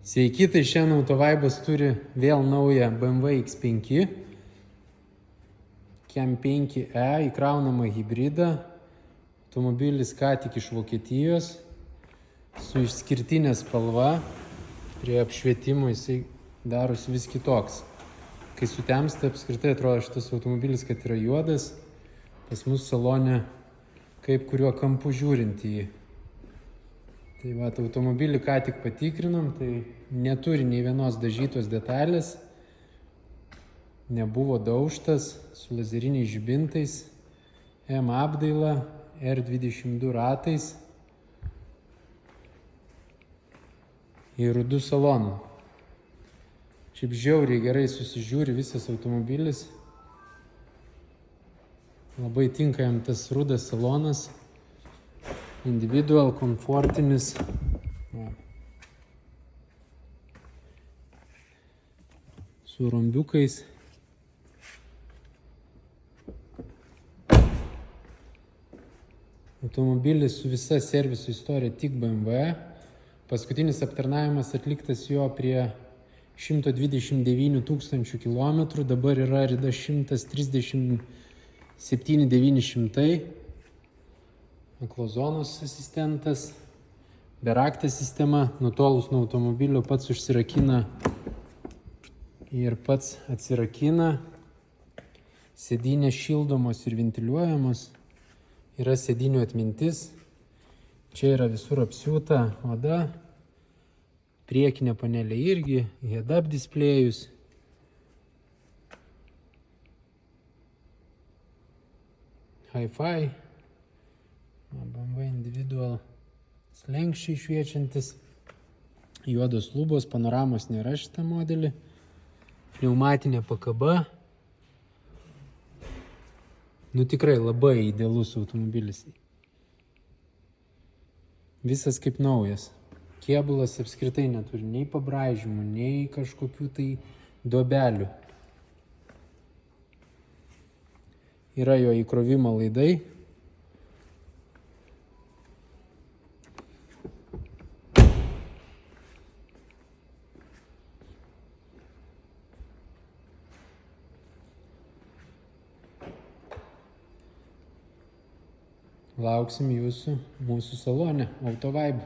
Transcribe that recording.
Sveiki, tai šiandien Autovaibas turi vėl naują BMW X5 Cam 5e įkraunamą hybridą. Automobilis ką tik iš Vokietijos su išskirtinė spalva. Prie apšvietimo jisai darosi vis kitoks. Kai sutemsta, apskritai atrodo šitas automobilis, kad yra juodas. Pas mus salone kaip kuriuo kampu žiūrint į jį. Tai va, automobilį ką tik patikrinom, tai neturi nei vienos dažytos detalės, nebuvo daužtas, su lazeriniais žibintais, M apdaila, R22 ratais ir rudu salonu. Šiaip žiauriai gerai susižiūri visas automobilis, labai tinka jam tas rudas salonas. Individual, komfortinis. Su rombiukais. Automobilis su visa serviso istorija tik BMW. Paskutinis aptarnavimas atliktas jo prie 129 000 km, dabar yra rida 137 900. Eklozonos asistentas, beraktė sistema, nutolus nuo automobilio pats užsirakina ir pats atsirakina. Sėdynės šildomos ir ventiliuojamos, yra sėdynių atmintis, čia yra visur apsiūta oda, priekinė panelė irgi, head-up displejus. Hi-Fi. BMW Individual slenkščiai šviečiantis, juodos lubos, panoramos nėra šitą modelį, pneumatinė pakaba. Tikrai labai idealus automobilis. Visas kaip naujas. Kėbulas apskritai neturi nei pabraižymų, nei kažkokių tai duobelių. Yra jo įkrovimo laidai. Lauksim jūsų mūsų salone Autovaib.